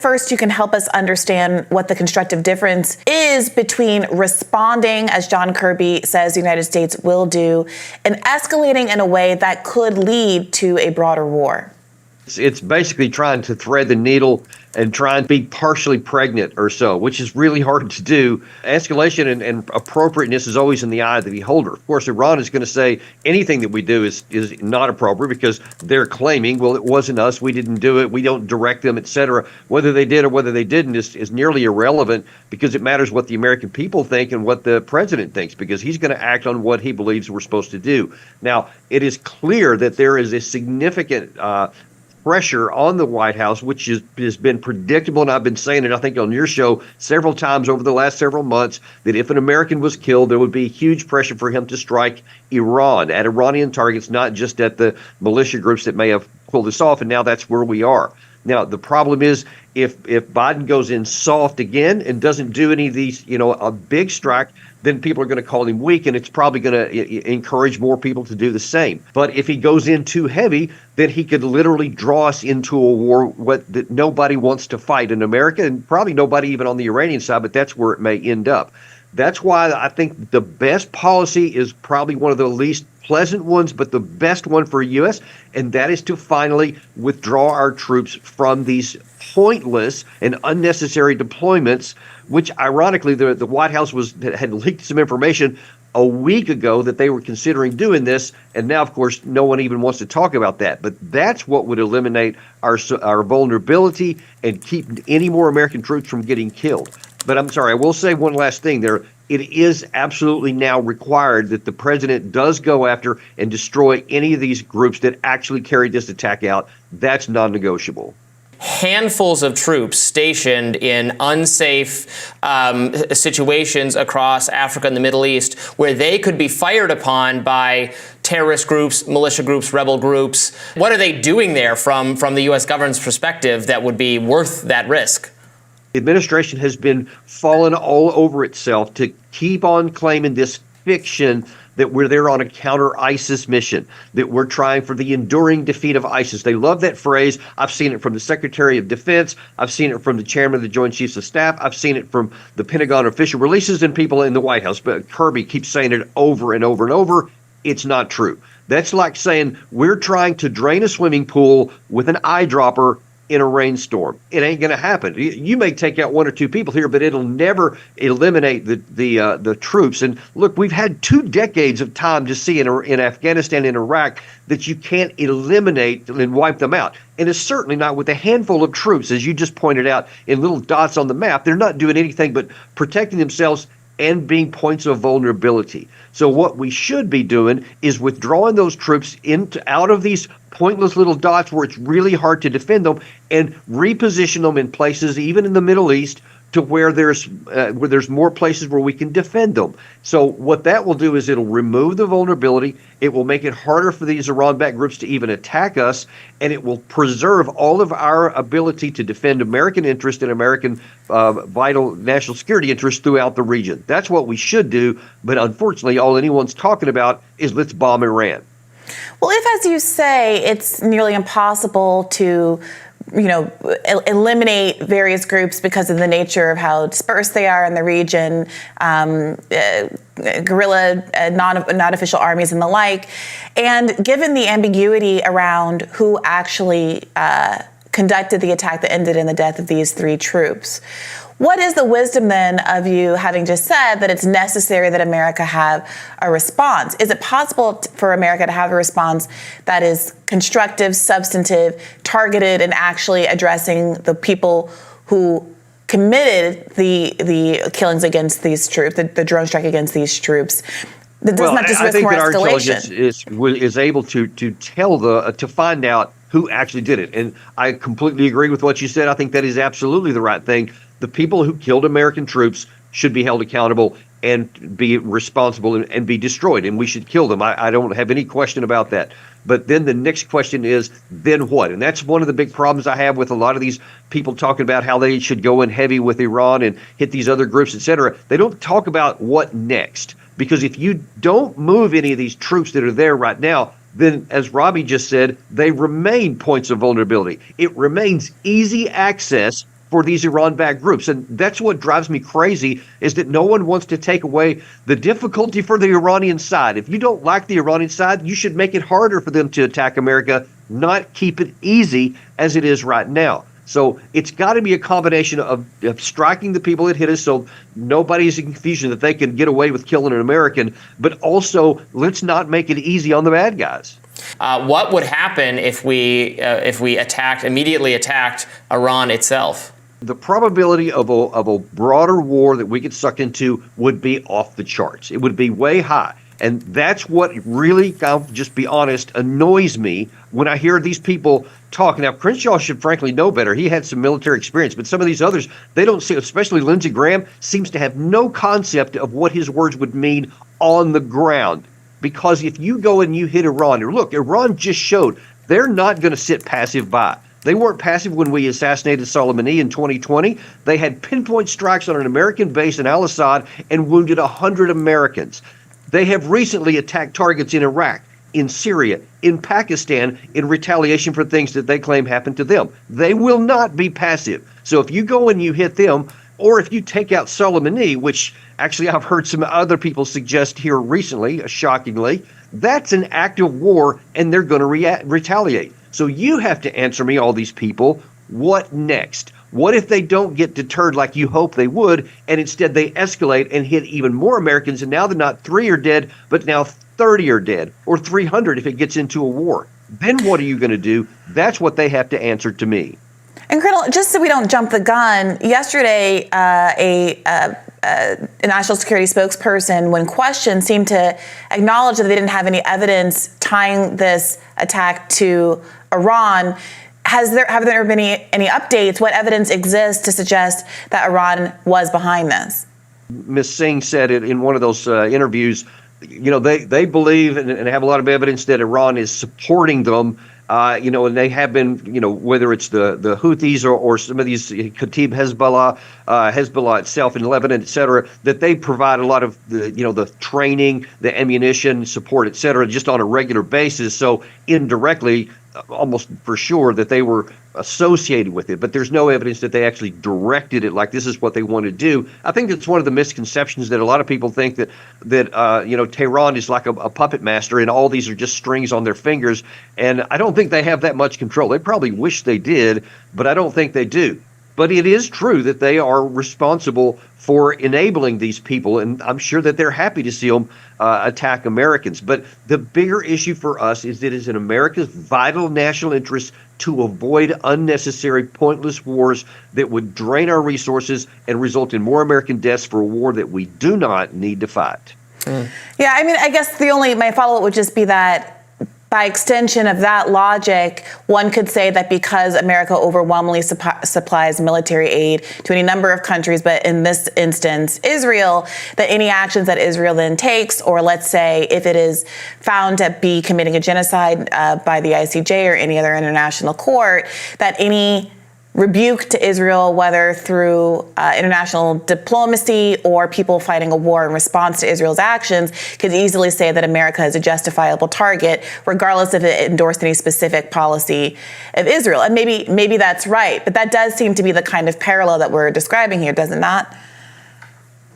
First, you can help us understand what the constructive difference is between responding, as John Kirby says the United States will do, and escalating in a way that could lead to a broader war. It's basically trying to thread the needle and try and be partially pregnant or so, which is really hard to do. Escalation and appropriateness is always in the eye of the beholder. Of course, Iran is going to say anything that we do is not appropriate because they're claiming, well, it wasn't us, we didn't do it, we don't direct them, etc. Whether they did or whether they didn't is nearly irrelevant because it matters what the American people think and what the president thinks, because he's going to act on what he believes we're supposed to do. Now, it is clear that there is a significant pressure on the White House, which has been predictable, and I've been saying it, I think, on your show several times over the last several months, that if an American was killed, there would be huge pressure for him to strike Iran, at Iranian targets, not just at the militia groups that may have pulled this off, and now that's where we are. Now, the problem is if Biden goes in soft again and doesn't do any of these, a big strike, then people are going to call him weak, and it's probably going to encourage more people to do the same. But if he goes in too heavy, then he could literally draw us into a war that nobody wants to fight in America, and probably nobody even on the Iranian side, but that's where it may end up. That's why I think the best policy is probably one of the least pleasant ones, but the best one for U.S., and that is to finally withdraw our troops from these pointless and unnecessary deployments, which ironically the White House had leaked some information a week ago that they were considering doing this, and now, of course, no one even wants to talk about that. But that's what would eliminate our vulnerability and keep any more American troops from getting killed. But I'm sorry, I will say one last thing there. It is absolutely now required that the president does go after and destroy any of these groups that actually carried this attack out. That's non-negotiable. Handfuls of troops stationed in unsafe situations across Africa and the Middle East where they could be fired upon by terrorist groups, militia groups, rebel groups. What are they doing there from the U.S. government's perspective that would be worth that risk? The administration has been falling all over itself to keep on claiming this fiction that we're there on a counter-ISIS mission, that we're trying for the enduring defeat of ISIS. They love that phrase. I've seen it from the Secretary of Defense. I've seen it from the Chairman of the Joint Chiefs of Staff. I've seen it from the Pentagon official releases and people in the White House. But Kirby keeps saying it over and over and over. It's not true. That's like saying we're trying to drain a swimming pool with an eyedropper in a rainstorm. It ain't going to happen. You may take out one or two people here, but it'll never eliminate the troops. And look, we've had 2 decades of time to see in Afghanistan and Iraq that you can't eliminate and wipe them out. And it's certainly not with a handful of troops, as you just pointed out, in little dots on the map. They're not doing anything but protecting themselves and being points of vulnerability. So what we should be doing is withdrawing those troops out of these pointless little dots where it's really hard to defend them and reposition them in places, even in the Middle East, to where there's more places where we can defend them. So what that will do is it'll remove the vulnerability. It will make it harder for these Iran-backed groups to even attack us, and it will preserve all of our ability to defend American interest and American vital national security interests throughout the region. That's what we should do, but unfortunately, all anyone's talking about is let's bomb Iran. Well, if, as you say, it's nearly impossible to eliminate various groups because of the nature of how dispersed they are in the region, guerrilla, non-official armies and the like. And given the ambiguity around who actually conducted the attack that ended in the death of these 3 troops, what is the wisdom then of you having just said that it's necessary that America have a response? Is it possible for America to have a response that is constructive, substantive, targeted, and actually addressing the people who committed the killings against these troops, the drone strike against these troops? That does not just risk more escalation. I think that our intelligence is able to find out who actually did it. And I completely agree with what you said. I think that is absolutely the right thing. The people who killed American troops should be held accountable and be responsible and be destroyed, and we should kill them. I don't have any question about that. But then the next question is, then what? And that's one of the big problems I have with a lot of these people talking about how they should go in heavy with Iran and hit these other groups, et cetera. They don't talk about what next. Because if you don't move any of these troops that are there right now, then, as Robbie just said, they remain points of vulnerability. It remains easy access for these Iran-backed groups. And that's what drives me crazy, is that no one wants to take away the difficulty for the Iranian side. If you don't like the Iranian side, you should make it harder for them to attack America, not keep it easy as it is right now. So it's got to be a combination of striking the people that hit us so nobody's in confusion that they can get away with killing an American, but also let's not make it easy on the bad guys. What would happen if we immediately attacked Iran itself? The probability of a broader war that we get sucked into would be off the charts. It would be way high. And that's what really, I'll just be honest, annoys me when I hear these people talk. Now, Crenshaw should frankly know better. He had some military experience, but some of these others, they don't see, especially Lindsey Graham, seems to have no concept of what his words would mean on the ground. Because if you go and you hit Iran, or look, Iran just showed they're not going to sit passive by. They weren't passive when we assassinated Soleimani in 2020. They had pinpoint strikes on an American base in Al-Assad and wounded 100 Americans. They have recently attacked targets in Iraq, in Syria, in Pakistan, in retaliation for things that they claim happened to them. They will not be passive. So if you go and you hit them, or if you take out Soleimani, which actually I've heard some other people suggest here recently, shockingly, that's an act of war, and they're going to retaliate. So you have to answer me, all these people, what next? What if they don't get deterred like you hope they would, and instead they escalate and hit even more Americans, and now they're not 3 are dead, but now 30 are dead, or 300 if it gets into a war? Then what are you going to do? That's what they have to answer to me. And Colonel, just so we don't jump the gun, yesterday a national security spokesperson, when questioned, seemed to acknowledge that they didn't have any evidence tying this attack to Iran. Have there been any updates? What evidence exists to suggest that Iran was behind this? Ms. Singh said it in one of those interviews. You know, they believe and have a lot of evidence that Iran is supporting them. And they have been, whether it's the Houthis or some of these Kataib Hezbollah itself in Lebanon, et cetera, that they provide a lot of the training, the ammunition, support, et cetera, just on a regular basis. So indirectly, almost for sure that they were associated with it, but there's no evidence that they actually directed it like this is what they want to do. I think it's one of the misconceptions that a lot of people think that Tehran is like a puppet master and all these are just strings on their fingers. And I don't think they have that much control. They probably wish they did, but I don't think they do. But it is true that they are responsible for enabling these people, and I'm sure that they're happy to see them attack Americans. But the bigger issue for us is that it is in America's vital national interest to avoid unnecessary, pointless wars that would drain our resources and result in more American deaths for a war that we do not need to fight. Yeah, I mean, I guess my follow-up would just be that by extension of that logic, one could say that because America overwhelmingly supplies military aid to any number of countries, but in this instance, Israel, that any actions that Israel then takes, or let's say if it is found to be committing a genocide by the ICJ or any other international court, that any rebuke to Israel, whether through international diplomacy or people fighting a war in response to Israel's actions, could easily say that America is a justifiable target, regardless if it endorsed any specific policy of Israel. And maybe that's right, but that does seem to be the kind of parallel that we're describing here, does it not?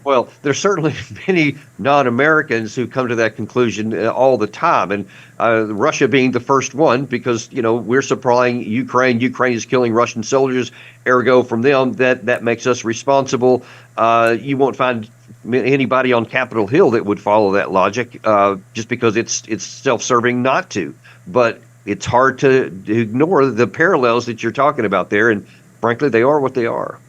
Well, there's certainly many non-Americans who come to that conclusion all the time, and Russia being the first one, because we're supplying Ukraine. Ukraine is killing Russian soldiers. Ergo, from them, that makes us responsible. You won't find anybody on Capitol Hill that would follow that logic, just because it's self-serving not to. But it's hard to ignore the parallels that you're talking about there, and frankly, they are what they are.